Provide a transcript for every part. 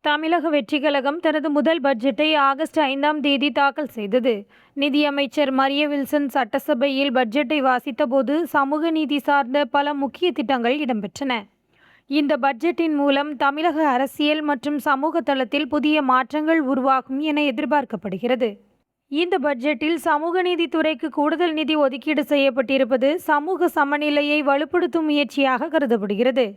தமிழக வெற்றிக் கழகம் தனது முதல் பட்ஜெட்டை ஆகஸ்ட் 5ஆம் தேதி தாக்கல் செய்தது. நிதியமைச்சர் மரிய வில்சன் சட்டசபையில் பட்ஜெட்டை வாசித்தபோது சமூக நீதி சார்ந்த பல முக்கிய திட்டங்கள் இடம்பெற்றன. இந்த பட்ஜெட்டின் மூலம் தமிழக அரசியல் மற்றும் சமூக தளத்தில் புதிய மாற்றங்கள் உருவாகும் என எதிர்பார்க்கப்படுகிறது. இந்த பட்ஜெட்டில் சமூக நீதித்துறைக்கு கூடுதல் நிதி ஒதுக்கீடு செய்யப்பட்டிருப்பது சமூக சமநிலையை வலுப்படுத்தும் முயற்சியாக கருதப்படுகிறது.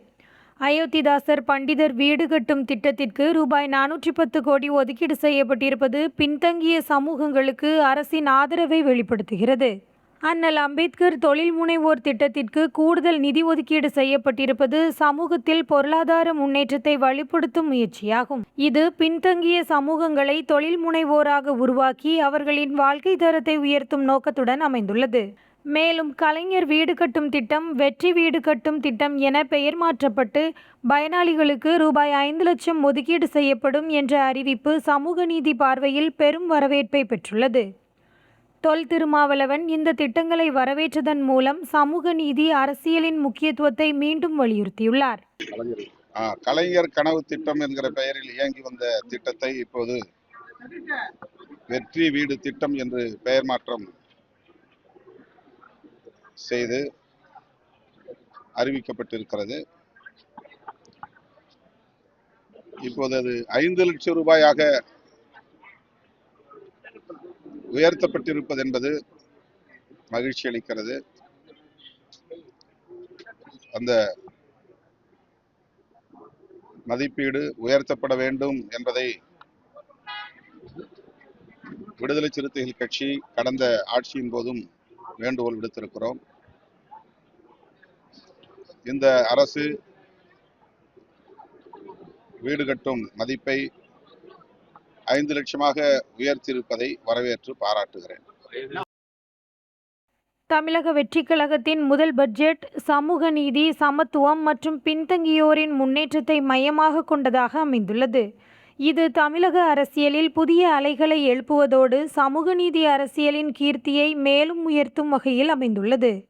அயோத்திதாசர் பண்டிதர் வீடு கட்டும் திட்டத்திற்கு ரூபாய் 410 கோடி ஒதுக்கீடு செய்யப்பட்டிருப்பது பின்தங்கிய சமூகங்களுக்கு அரசின் ஆதரவை வெளிப்படுத்துகிறது. அண்ணல் அம்பேத்கர் தொழில் முனைவோர் திட்டத்திற்கு கூடுதல் நிதி ஒதுக்கீடு செய்யப்பட்டிருப்பது சமூகத்தில் பொருளாதார முன்னேற்றத்தை வலுப்படுத்தும் முயற்சியாகும். இது பின்தங்கிய சமூகங்களை தொழில் முனைவோராக உருவாக்கி அவர்களின் வாழ்க்கை தரத்தை உயர்த்தும் நோக்கத்துடன் அமைந்துள்ளது. மேலும் கலைஞர் வீடு கட்டும் திட்டம் வெற்றி வீடு கட்டும் திட்டம் என பெயர் மாற்றப்பட்டு பயனாளிகளுக்கு ரூபாய் 5 லட்சம் ஒதுக்கீடு செய்யப்படும் என்ற அறிவிப்பு சமூக நீதி பார்வையில் பெரும் வரவேற்பை பெற்றுள்ளது. தொல் திருமாவளவன் இந்த திட்டங்களை வரவேற்றதன் மூலம் சமூக நீதி அரசியலின் முக்கியத்துவத்தை மீண்டும் வலியுறுத்தியுள்ளார். கலைஞர் கனவு திட்டம் என்கிற பெயரில் இயங்கி வந்த திட்டத்தை இப்போது வெற்றி வீடு திட்டம் என்று பெயர் மாற்றம் செய்து அறிவிக்கப்பட்டிருக்கிறது. இப்போது அது 5 லட்சம் ரூபாயாக உயர்த்தப்பட்டிருப்பது என்பது மகிழ்ச்சி அளிக்கிறது. அந்த மதிப்பீடு உயர்த்தப்பட வேண்டும் என்பதை விடுதலை சிறுத்தைகள் கட்சி கடந்த ஆட்சியின் போதும் வேண்டுகோள் விடுத்திருக்கிறோம். இந்த அரசு வீடு கட்டும் மதிப்பை 5 லட்சமாக உயர்த்தியிருப்பதை வரவேற்று பாராட்டுகிறேன். தமிழக வெற்றிக் கழகத்தின் முதல் பட்ஜெட் சமூக நீதி, சமத்துவம் மற்றும் பின்தங்கியோரின் முன்னேற்றத்தை மையமாக கொண்டதாக அமைந்துள்ளது. இது தமிழக அரசியலில் புதிய அலைகளை எழுப்புவதோடு சமூக நீதி அரசியலின் கீர்த்தியை மேலும் உயர்த்தும் வகையில் அமைந்துள்ளது.